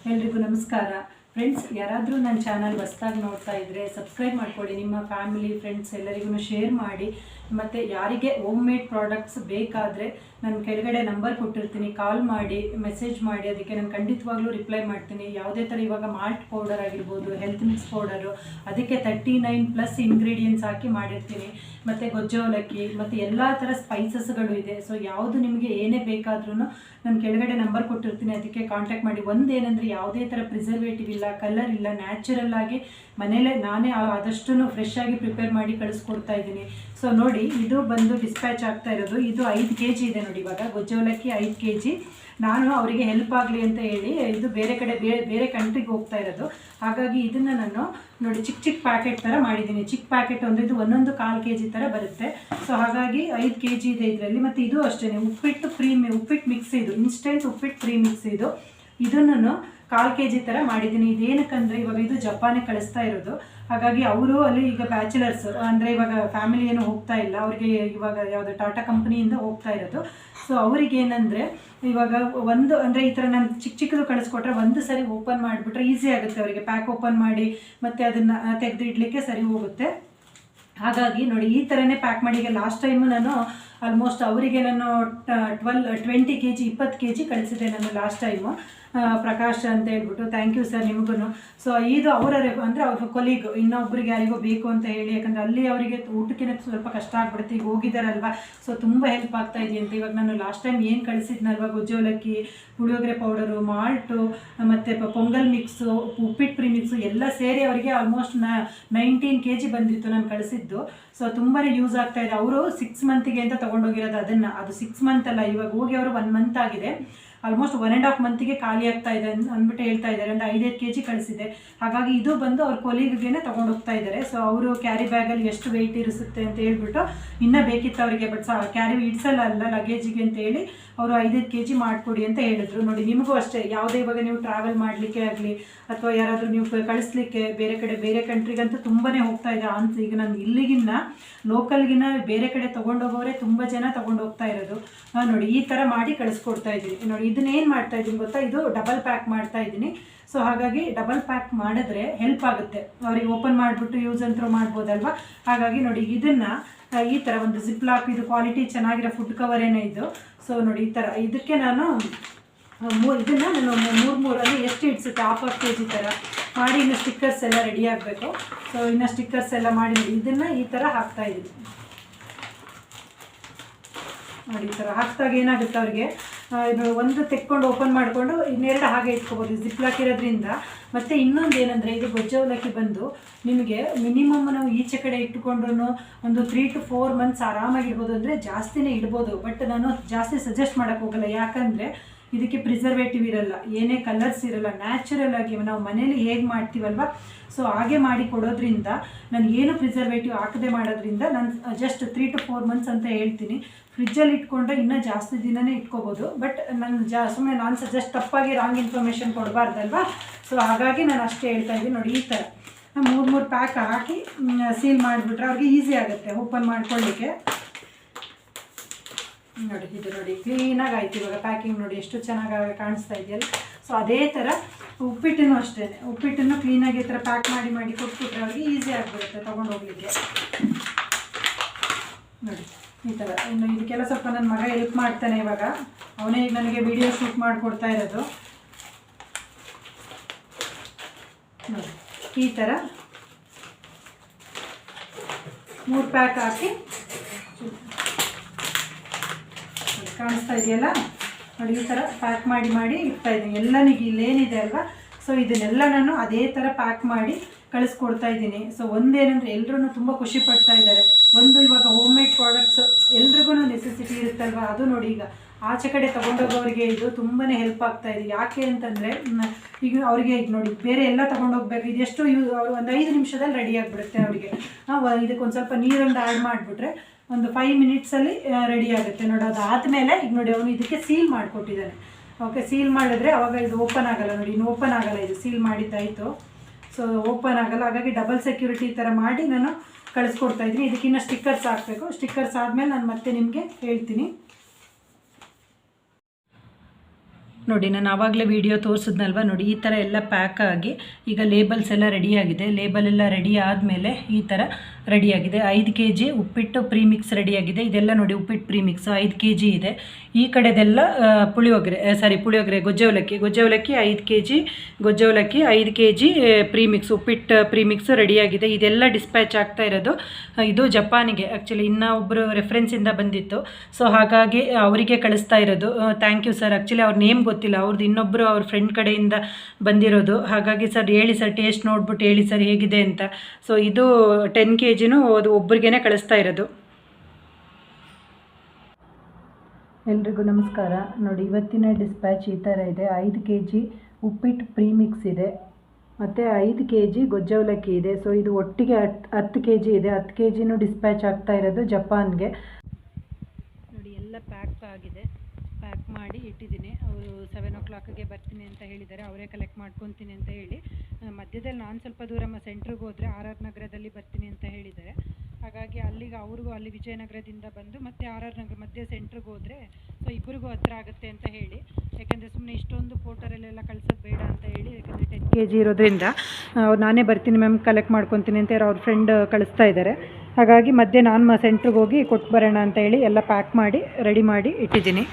ಎಲ್ರಿಗೂ ನಮಸ್ಕಾರ ಫ್ರೆಂಡ್ಸ್. ಯಾರಾದರೂ ನನ್ನ ಚಾನಲ್ ಹೊಸದಾಗಿ ನೋಡ್ತಾ ಇದ್ದರೆ ಸಬ್ಸ್ಕ್ರೈಬ್ ಮಾಡ್ಕೊಳ್ಳಿ. ನಿಮ್ಮ ಫ್ಯಾಮಿಲಿ ಫ್ರೆಂಡ್ಸ್ ಎಲ್ಲರಿಗೂ ಶೇರ್ ಮಾಡಿ. ಮತ್ತು ಯಾರಿಗೆ ಹೋಮ್ ಮೇಡ್ ಪ್ರಾಡಕ್ಟ್ಸ್ ಬೇಕಾದರೆ ನಾನು ಕೆಳಗಡೆ ನಂಬರ್ ಕೊಟ್ಟಿರ್ತೀನಿ, ಕಾಲ್ ಮಾಡಿ ಮೆಸೇಜ್ ಮಾಡಿ, ಅದಕ್ಕೆ ನಾನು ಖಂಡಿತವಾಗ್ಲೂ ರಿಪ್ಲೈ ಮಾಡ್ತೀನಿ. ಯಾವುದೇ ಥರ ಇವಾಗ ಮಾಲ್ಟ್ ಪೌಡರ್ ಆಗಿರ್ಬೋದು, ಹೆಲ್ತ್ ಮಿಕ್ಸ್ ಪೌಡರು, ಅದಕ್ಕೆ 39+ ಇಂಗ್ರೀಡಿಯೆಂಟ್ಸ್ ಹಾಕಿ ಮಾಡಿರ್ತೀನಿ. ಮತ್ತು ಗೊಜ್ಜು ಅವಲಕ್ಕಿ ಮತ್ತು ಎಲ್ಲ ಥರ ಸ್ಪೈಸಸ್ಗಳು ಇದೆ. ಸೊ ಯಾವುದು ನಿಮಗೆ ಏನೇ ಬೇಕಾದ್ರೂ ನಾನು ಕೆಳಗಡೆ ನಂಬರ್ ಕೊಟ್ಟಿರ್ತೀನಿ, ಅದಕ್ಕೆ ಕಾಂಟ್ಯಾಕ್ಟ್ ಮಾಡಿ. ಒಂದೇನೆಂದರೆ ಯಾವುದೇ ಥರ ಪ್ರಿಸರ್ವೇಟಿವ್ ಇಲ್ಲ, ಕಲರ್ ಇಲ್ಲ, ನ್ಯಾಚುರಲ್ ಆಗಿ ಮನೇಲೇ ನಾನೇ ಆದಷ್ಟು ಫ್ರೆಶ್ ಆಗಿ ಪ್ರಿಪೇರ್ ಮಾಡಿ ಕಳಿಸ್ಕೊಡ್ತಾ ಇದ್ದೀನಿ. ಸೊ ನೋಡಿ, ಇದು ಬಂದು ಡಿಸ್ಪ್ಯಾಚ್ ಆಗ್ತಾ ಇರೋದು. ಇದು 5 kg ಇದೆ ನೋಡಿ. ಇವಾಗ ಗೊಜ್ಜು ಅವಲಕ್ಕಿ 5 kg. ನಾನು ಅವರಿಗೆ ಹೆಲ್ಪ್ ಆಗಲಿ ಅಂತ ಹೇಳಿ ಇದು ಬೇರೆ ಕಡೆ ಬೇರೆ ಕಂಟ್ರಿಗೆ ಹೋಗ್ತಾ ಇರೋದು. ಹಾಗಾಗಿ ಇದನ್ನು ನಾನು ನೋಡಿ ಚಿಕ್ಕ ಪ್ಯಾಕೆಟ್ ಥರ ಮಾಡಿದ್ದೀನಿ. ಚಿಕ್ಕ ಪ್ಯಾಕೆಟ್ ಒಂದು ಇದು 1 1/4 kg ಥರ ಬರುತ್ತೆ. ಸೊ ಹಾಗಾಗಿ 5 kg ಇದೆ ಇದರಲ್ಲಿ. ಮತ್ತು ಇದು ಅಷ್ಟೇ ಉಪ್ಪಿಟ್ಟು ಮಿಕ್ಸ್, ಇದು ಇನ್ಸ್ಟೆಂಟ್ ಉಪ್ಪಿಟ್ಟು ಫ್ರೀ ಮಿಕ್ಸ್. ಇದನ್ನು 1/4 kg ಥರ ಮಾಡಿದ್ದೀನಿ. ಇದೇನಕ್ಕಂದರೆ ಇವಾಗ ಇದು ಜಪಾನಿಗೆ ಕಳಿಸ್ತಾ ಇರೋದು. ಹಾಗಾಗಿ ಅವರು ಅಲ್ಲಿ ಈಗ ಬ್ಯಾಚುಲರ್ಸ್ ಅಂದರೆ ಇವಾಗ ಫ್ಯಾಮಿಲಿ ಏನು ಹೋಗ್ತಾ ಇಲ್ಲ, ಅವ್ರಿಗೆ ಇವಾಗ ಯಾವುದೋ ಟಾಟಾ ಕಂಪ್ನಿಯಿಂದ ಹೋಗ್ತಾ ಇರೋದು. ಸೊ ಅವ್ರಿಗೆ ಏನಂದರೆ ಇವಾಗ ಒಂದು ಅಂದರೆ ಈ ಥರ ನಾನು ಚಿಕ್ಕದು ಕಳಿಸ್ಕೊಟ್ರೆ ಒಂದು ಸರಿ ಓಪನ್ ಮಾಡಿಬಿಟ್ರೆ ಈಸಿ ಆಗುತ್ತೆ ಅವರಿಗೆ. ಪ್ಯಾಕ್ ಓಪನ್ ಮಾಡಿ ಮತ್ತು ಅದನ್ನು ತೆಗೆದು ಇಡಲಿಕ್ಕೆ ಸರಿ ಹೋಗುತ್ತೆ. ಹಾಗಾಗಿ ನೋಡಿ ಈ ಥರನೇ ಪ್ಯಾಕ್ ಮಾಡಿ. ಈಗ ಲಾಸ್ಟ್ ಟೈಮು ನಾನು ಆಲ್ಮೋಸ್ಟ್ ಅವರಿಗೆ ನಾನು 20 kg 20 kg ಕಳಿಸಿದೆ ನಾನು ಲಾಸ್ಟ್ ಟೈಮು. ಪ್ರಕಾಶ್ ಅಂತ ಹೇಳ್ಬಿಟ್ಟು, ಥ್ಯಾಂಕ್ ಯು ಸರ್ ನಿಮಗೂ. ಸೊ ಇದು ಅವರ ಅಂದರೆ ಅವ್ರ ಕೊಲೀಗ್ ಇನ್ನೊಬ್ರಿಗೆ ಯಾರಿಗೋ ಬೇಕು ಅಂತ ಹೇಳಿ, ಯಾಕಂದರೆ ಅಲ್ಲಿ ಅವರಿಗೆ ಊಟಕ್ಕೆ ಸ್ವಲ್ಪ ಕಷ್ಟ ಆಗ್ಬಿಡುತ್ತೆ. ಈಗ ಹೋಗಿದ್ದಾರಲ್ವ, ಸೊ ತುಂಬ ಹೆಲ್ಪ್ ಆಗ್ತಾ ಇದೆಯಂತೆ. ಇವಾಗ ನಾನು ಲಾಸ್ಟ್ ಟೈಮ್ ಏನು ಕಳಿಸಿದ್ನಲ್ವ, ಗೊಜ್ಜು ಅವಲಕ್ಕಿ, ಪುಳಿಯೋಗರೆ ಪೌಡರು, ಮಾಲ್ಟು ಮತ್ತು ಪೊಂಗಲ್ ಮಿಕ್ಸು, ಉಪ್ಪಿಟ್ಟು ಪ್ರೀ ಮಿಕ್ಸು ಎಲ್ಲ ಸೇರಿ ಅವರಿಗೆ ಆಲ್ಮೋಸ್ಟ್ 19 kg ಬಂದಿತ್ತು ನಾನು ಕಳಿಸಿದ್ದು. ಸೊ ತುಂಬಾ ಯೂಸ್ ಆಗ್ತಾ ಇದೆ. ಅವರು 6 ಮಂತಿಗೆ ಅಂತ ತೊಗೊಂಡೋಗಿರೋದು ಅದನ್ನು. ಅದು 6 ಮಂತ್ ಅಲ್ಲ, ಇವಾಗ ಹೋಗಿ ಅವರು 1 ಮಂತ್ ಆಗಿದೆ. ಆಲ್ಮೋಸ್ಟ್ 1.5 ಮಂತಿಗೆ ಖಾಲಿ ಆಗ್ತಾ ಇದೆ ಅಂದ್ಬಿಟ್ಟು ಹೇಳ್ತಾ ಇದ್ದಾರೆ. ಅಂದರೆ 5 kg ಕಳಿಸಿದೆ. ಹಾಗಾಗಿ ಇದು ಬಂದು ಅವ್ರ ಕೊಲೀಗಿಗೆ ತೊಗೊಂಡು ಹೋಗ್ತಾ ಇದ್ದಾರೆ. ಸೊ ಅವರು ಕ್ಯಾರಿ ಬ್ಯಾಗಲ್ಲಿ ಎಷ್ಟು ವೆಯ್ಟ್ ಇರಿಸುತ್ತೆ ಅಂತ ಹೇಳ್ಬಿಟ್ಟು ಇನ್ನೂ ಬೇಕಿತ್ತು ಅವರಿಗೆ, ಬಟ್ ಕ್ಯಾರಿ ಇಡ್ಸಲ್ಲ ಲಗೇಜಿಗೆ ಅಂತ ಹೇಳಿ ಅವರು 5 kg ಮಾಡಿಕೊಡಿ ಅಂತ ಹೇಳಿದ್ರು. ನೋಡಿ ನಿಮಗೂ ಅಷ್ಟೇ, ಯಾವುದೇ ಇವಾಗ ನೀವು ಟ್ರಾವೆಲ್ ಮಾಡಲಿಕ್ಕೆ ಆಗಲಿ ಅಥವಾ ಯಾರಾದರೂ ನೀವು ಕಳಿಸ್ಲಿಕ್ಕೆ ಬೇರೆ ಕಡೆ ಬೇರೆ ಕಂಟ್ರಿಗಂತೂ ತುಂಬಾ ಹೋಗ್ತಾ ಇದೆ ಅಂತ. ಈಗ ನಾನು ಇಲ್ಲಿಗಿನ್ನ ಲೋಕಲ್ಗಿನ್ನ ಬೇರೆ ಕಡೆ ತೊಗೊಂಡೋಗೋರೆ ತುಂಬ ಜನ ತೊಗೊಂಡು ಹೋಗ್ತಾ ಇರೋದು. ನೋಡಿ ಈ ಥರ ಮಾಡಿ ಕಳಿಸ್ಕೊಡ್ತಾ ಇದ್ದೀನಿ. ನೋಡಿ ಇದನ್ನೇನು ಮಾಡ್ತಾ ಇದ್ದೀನಿ ಗೊತ್ತಾ, ಇದು ಡಬಲ್ ಪ್ಯಾಕ್ ಮಾಡ್ತಾ ಇದ್ದೀನಿ. ಸೊ ಹಾಗಾಗಿ ಡಬಲ್ ಪ್ಯಾಕ್ ಮಾಡಿದ್ರೆ ಹೆಲ್ಪ್ ಆಗುತ್ತೆ ಅವ್ರಿಗೆ. ಓಪನ್ ಮಾಡಿಬಿಟ್ಟು ಯೂಸ್ ಅಂತ ಮಾಡ್ಬೋದಲ್ವ. ಹಾಗಾಗಿ ನೋಡಿ ಇದನ್ನು ಈ ಥರ ಒಂದು ಜಿಪ್ ಲಾಕ್, ಇದು ಕ್ವಾಲಿಟಿ ಚೆನ್ನಾಗಿರೋ ಫುಡ್ ಕವರ್ ಏನೇ ಇದು. ಸೊ ನೋಡಿ ಈ ಥರ ಇದಕ್ಕೆ ನಾನು ಇದನ್ನು ನಾನು 3 ಅಂದರೆ ಎಷ್ಟು ಇಡ್ಸುತ್ತೆ 1/2 kg ಥರ ಮಾಡಿ ಇನ್ನು ಸ್ಟಿಕ್ಕರ್ಸ್ ಎಲ್ಲ ರೆಡಿ ಆಗಬೇಕು. ಸೊ ಇನ್ನು ಸ್ಟಿಕ್ಕರ್ಸ್ ಎಲ್ಲ ಮಾಡಿ ಇದನ್ನು ಈ ಥರ ಹಾಕ್ತಾಯಿದ್ದೀನಿ. ನೋಡಿ ಈ ಥರ ಹಾಕಿದಾಗ ಏನಾಗುತ್ತೆ ಅವ್ರಿಗೆ, ಒಂದು ತೆಕ್ಕೊಂಡು ಓಪನ್ ಮಾಡಿಕೊಂಡು ಇನ್ನೆರಡು ಹಾಗೆ ಇಟ್ಕೋಬೋದು ಜಿಪ್ ಲಾಕ್ ಇರೋದ್ರಿಂದ. ಮತ್ತು ಇನ್ನೊಂದು ಏನಂದರೆ, ಇದು ಗೊಜ್ಜು ಅವಲಕ್ಕಿ ಬಂದು ನಿಮಗೆ ಮಿನಿಮಮ್ ನಾವು ಈಚೆ ಕಡೆ ಇಟ್ಟುಕೊಂಡ್ರೂ ಒಂದು 3 to 4 months ಆರಾಮಾಗಿಡ್ಬೋದು. ಅಂದರೆ ಜಾಸ್ತಿನೇ ಇಡ್ಬೋದು, ಬಟ್ ನಾನು ಜಾಸ್ತಿ ಸಜೆಸ್ಟ್ ಮಾಡೋಕ್ಕೆ ಹೋಗಲ್ಲ. ಯಾಕಂದರೆ ಇದಕ್ಕೆ ಪ್ರಿಸರ್ವೇಟಿವ್ ಇರಲ್ಲ, ಏನೇ ಕಲರ್ಸ್ ಇರಲ್ಲ, ನ್ಯಾಚುರಲ್ ಆಗಿ ನಾವು ಮನೇಲಿ ಹೇಗೆ ಮಾಡ್ತೀವಲ್ವ ಸೊ ಹಾಗೆ ಮಾಡಿ ಕೊಡೋದ್ರಿಂದ, ನನಗೇನು ಪ್ರಿಸರ್ವೇಟಿವ್ ಹಾಕದೆ ಮಾಡೋದ್ರಿಂದ ನಾನು ಜಸ್ಟ್ 3 to 4 months ಅಂತ ಹೇಳ್ತೀನಿ. ಫ್ರಿಜ್ಜಲ್ಲಿ ಇಟ್ಕೊಂಡ್ರೆ ಇನ್ನೂ ಜಾಸ್ತಿ ದಿನವೇ ಇಟ್ಕೋಬೋದು. ಬಟ್ ನಾನು ಸುಮ್ಮನೆ ನಾನು ಸಜೆಸ್ಟ್ ತಪ್ಪಾಗಿ ರಾಂಗ್ ಇನ್ಫಾರ್ಮೇಷನ್ ಕೊಡಬಾರ್ದಲ್ವ. ಸೊ ಹಾಗಾಗಿ ನಾನು ಅಷ್ಟೇ ಹೇಳ್ತಾ ಇದ್ದೀನಿ. ನೋಡಿ ಈ ಥರ 3 ಪ್ಯಾಕ್ ಹಾಕಿ ಸೀಲ್ ಮಾಡಿಬಿಟ್ರೆ ಅವ್ರಿಗೆ ಈಸಿ ಆಗುತ್ತೆ ಓಪನ್ ಮಾಡ್ಕೊಳ್ಳಿಕ್ಕೆ. ನೋಡಿ ಇದು ನೋಡಿ ಕ್ಲೀನಾಗಿ ಆಯ್ತು ಇವಾಗ ಪ್ಯಾಕಿಂಗ್. ನೋಡಿ ಎಷ್ಟು ಚೆನ್ನಾಗಿ ಕಾಣಿಸ್ತಾ ಇದೆಯಲ್ಲ. ಸೊ ಅದೇ ಥರ ಉಪ್ಪಿಟ್ಟನ್ನು ಅಷ್ಟೇ, ಉಪ್ಪಿಟ್ಟನ್ನು ಕ್ಲೀನಾಗಿ ಈ ಥರ ಪ್ಯಾಕ್ ಮಾಡಿ ಕೊಟ್ಬಿಟ್ರೆ ಅವ್ರಿಗೆ ಈಸಿ ಆಗಿಬಿಡುತ್ತೆ ತೊಗೊಂಡು ಹೋಗ್ಲಿಕ್ಕೆ. ನೋಡಿ ಈ ಥರ. ಇನ್ನು ಇದಕ್ಕೆಲ್ಲ ಸ್ವಲ್ಪ ನನ್ನ ಮಗ ಹೆಲ್ಪ್ ಮಾಡ್ತಾನೆ ಇವಾಗ. ಅವನೇ ಈಗ ನನಗೆ ವಿಡಿಯೋ ಶೂಟ್ ಮಾಡಿಕೊಡ್ತಾ ಇರೋದು. ನೋಡಿ ಈ ಥರ 3 ಪ್ಯಾಕ್ ಹಾಕಿ ಕಾಣಿಸ್ತಾ ಇದೆಯಲ್ಲ. ನೋಡಿ ಈ ಥರ ಪ್ಯಾಕ್ ಮಾಡಿ ಇಡ್ತಾ ಇದ್ದೀನಿ. ಎಲ್ಲನಿಗೆ ಇಲ್ಲೇನಿದೆ ಅಲ್ವಾ, ಸೊ ಇದನ್ನೆಲ್ಲ ನಾನು ಅದೇ ಥರ ಪ್ಯಾಕ್ ಮಾಡಿ ಕಳಿಸ್ಕೊಡ್ತಾ ಇದ್ದೀನಿ. ಸೊ ಒಂದೇನೆಂದರೆ ಎಲ್ಲರೂ ತುಂಬ ಖುಷಿ ಪಡ್ತಾ ಇದ್ದಾರೆ. ಒಂದು ಇವಾಗ ಹೋಮ್ ಮೇಡ್ ಪ್ರಾಡಕ್ಟ್ಸ್ ಎಲ್ರಿಗೂ ನೆಸೆಸಿಟಿ ಇರುತ್ತಲ್ವ, ಅದು ನೋಡಿ ಈಗ ಆಚೆ ಕಡೆ ತೊಗೊಂಡೋಗೋರಿಗೆ ಇದು ತುಂಬಾ ಹೆಲ್ಪ್ ಆಗ್ತಾ ಇದೆ. ಯಾಕೆ ಅಂತಂದರೆ ಈಗ ಅವರಿಗೆ ಈಗ ನೋಡಿ ಬೇರೆ ಎಲ್ಲ ತೊಗೊಂಡೋಗ್ಬೇಕು, ಇದೆಷ್ಟು ಅವರು ಒಂದು 5 ನಿಮಿಷದಲ್ಲಿ ರೆಡಿ ಆಗಿಬಿಡುತ್ತೆ ಅವರಿಗೆ. ಇದಕ್ಕೊಂದು ಸ್ವಲ್ಪ ನೀರೊಂದು ಆ್ಯಡ್ ಮಾಡಿಬಿಟ್ರೆ ಒಂದು 5 minutesಲ್ಲಿ ರೆಡಿ ಆಗುತ್ತೆ. ನೋಡಿ ಅದಾದಮೇಲೆ ಈಗ ನೋಡಿ ಅವನು ಇದಕ್ಕೆ ಸೀಲ್ ಮಾಡಿಕೊಟ್ಟಿದ್ದಾನೆ. ಓಕೆ, ಸೀಲ್ ಮಾಡಿದ್ರೆ ಅವಾಗ ಇದು ಓಪನ್ ಆಗೋಲ್ಲ. ನೋಡಿ ಇನ್ನು ಓಪನ್ ಆಗೋಲ್ಲ, ಇದು ಸೀಲ್ ಮಾಡಿದ್ದಾಯಿತು. ಸೊ ಓಪನ್ ಆಗೋಲ್ಲ. ಹಾಗಾಗಿ ಡಬಲ್ ಸೆಕ್ಯೂರಿಟಿ ಥರ ಮಾಡಿ ನಾನು ಕಳಿಸ್ಕೊಡ್ತಾ ಇದ್ದೀನಿ. ಇದಕ್ಕಿನ್ನ ಸ್ಟಿಕ್ಕರ್ಸ್ ಹಾಕಬೇಕು. ಸ್ಟಿಕ್ಕರ್ಸ್ ಆದಮೇಲೆ ನಾನು ಮತ್ತೆ ನಿಮಗೆ ಹೇಳ್ತೀನಿ. ನೋಡಿ ನಾನು ಆವಾಗಲೇ ವಿಡಿಯೋ ತೋರಿಸಿದ್ನಲ್ವ, ನೋಡಿ ಈ ಥರ ಎಲ್ಲ ಪ್ಯಾಕ್ ಆಗಿ ಈಗ ಲೇಬಲ್ಸ್ ಎಲ್ಲ ರೆಡಿಯಾಗಿದೆ. ಲೇಬಲ್ ಎಲ್ಲ ರೆಡಿ ಆದಮೇಲೆ ಈ ಥರ ರೆಡಿಯಾಗಿದೆ. 5 kg ಉಪ್ಪಿಟ್ಟು ಪ್ರೀಮಿಕ್ಸ್ ರೆಡಿಯಾಗಿದೆ. ಇದೆಲ್ಲ ನೋಡಿ ಉಪ್ಪಿಟ್ಟು ಪ್ರೀಮಿಕ್ಸ್ 5 kg ಇದೆ. ಈ ಕಡೆದೆಲ್ಲ ಪುಳಿಯೋಗರೆ ಗೊಜ್ಜೆ ಅವಲಕ್ಕಿ 5 kg ಗೊಜ್ಜೆ ಅವಲಕ್ಕಿ 5 kg ಪ್ರೀಮಿಕ್ಸ್ ಉಪ್ಪಿಟ್ಟು ಪ್ರೀಮಿಕ್ಸು ರೆಡಿಯಾಗಿದೆ. ಇದೆಲ್ಲ ಡಿಸ್ಪ್ಯಾಚ್ ಆಗ್ತಾ ಇರೋದು ಇದು ಜಪಾನಿಗೆ. ಆ್ಯಕ್ಚುಲಿ ಇನ್ನೊಬ್ಬರು ರೆಫರೆನ್ಸಿಂದ ಬಂದಿತ್ತು, ಸೊ ಹಾಗಾಗಿ ಅವರಿಗೆ ಕಳಿಸ್ತಾ ಇರೋದು. Thank you sir. ಆ್ಯಕ್ಚುಲಿ ಅವ್ರ ನೇಮ್ ಗೊತ್ತಿಲ್ಲ, ಅವ್ರದ್ದು ಇನ್ನೊಬ್ಬರು ಅವ್ರ ಫ್ರೆಂಡ್ ಕಡೆಯಿಂದ ಬಂದಿರೋದು. ಹಾಗಾಗಿ ಸರ್ ಹೇಳಿ ಸರ್, ಟೇಸ್ಟ್ ನೋಡ್ಬಿಟ್ಟು ಹೇಳಿ ಸರ್ ಹೇಗಿದೆ ಅಂತ. ಸೊ ಇದು 10 kgನೂ ಅದು ಒಬ್ರಿಗೇ ಕಳಿಸ್ತಾ ಇರೋದು. ಎಲ್ರಿಗೂ ನಮಸ್ಕಾರ. ನೋಡಿ ಇವತ್ತಿನ ಡಿಸ್ಪ್ಯಾಚ್ ಈ ಥರ ಇದೆ. 5 kg ಉಪ್ಪಿಟ್ಟು ಪ್ರೀಮಿಕ್ಸ್ ಇದೆ ಮತ್ತು 5 kg ಗೊಜ್ಜೆ ಅವಲಕ್ಕಿ ಇದೆ. ಸೊ ಇದು ಒಟ್ಟಿಗೆ 10 kg ಇದೆ. 10 kgನೂ ಡಿಸ್ಪ್ಯಾಚ್ ಆಗ್ತಾ ಇರೋದು ಜಪಾನ್ಗೆ. ನೋಡಿ ಎಲ್ಲ ಪ್ಯಾಕ್ ಆಗಿದೆ, ಪ್ಯಾಕ್ ಮಾಡಿ ಇಟ್ಟಿದ್ದೀನಿ. ಅವರು 7 o'clockಗೆ ಬರ್ತೀನಿ ಅಂತ ಹೇಳಿದ್ದಾರೆ. ಅವರೇ ಕಲೆಕ್ಟ್ ಮಾಡ್ಕೊತೀನಿ ಅಂತ ಹೇಳಿ, ಮಧ್ಯದಲ್ಲಿ ನಾನು ಸ್ವಲ್ಪ ದೂರ ಸೆಂಟ್ರಿಗೆ ಹೋದರೆ RR ನಗರದಲ್ಲಿ ಬರ್ತೀನಿ ಅಂತ ಹೇಳಿದ್ದಾರೆ. ಹಾಗಾಗಿ ಅಲ್ಲಿಗೆ ಅವ್ರಿಗೂ ಅಲ್ಲಿ ವಿಜಯನಗರದಿಂದ ಬಂದು ಮತ್ತೆ RR ನಗರ ಮಧ್ಯೆ ಸೆಂಟ್ರಿಗೆ ಹೋದರೆ ಸೊ ಇಬ್ಬರಿಗೂ ಹತ್ರ ಆಗುತ್ತೆ ಅಂತ ಹೇಳಿ, ಯಾಕೆಂದರೆ ಸುಮ್ಮನೆ ಇಷ್ಟೊಂದು ಫೋಟೋರಲ್ಲೆಲ್ಲ ಕಳ್ಸೋದು ಬೇಡ ಅಂತ ಹೇಳಿ, ಯಾಕಂದರೆ 10 kg ಇರೋದ್ರಿಂದ ನಾನೇ ಬರ್ತೀನಿ ಮ್ಯಾಮ್ ಕಲೆಕ್ಟ್ ಮಾಡ್ಕೊತೀನಿ ಅಂತ ಅವ್ರ ಫ್ರೆಂಡ್ ಕಳಿಸ್ತಾ ಇದ್ದಾರೆ. ಹಾಗಾಗಿ ಮಧ್ಯೆ ನಾನು ಸೆಂಟ್ರಿಗೆ ಹೋಗಿ ಕೊಟ್ಟು ಬರೋಣ ಅಂತ ಹೇಳಿ ಎಲ್ಲ ಪ್ಯಾಕ್ ಮಾಡಿ ರೆಡಿ ಮಾಡಿ ಇಟ್ಟಿದ್ದೀನಿ.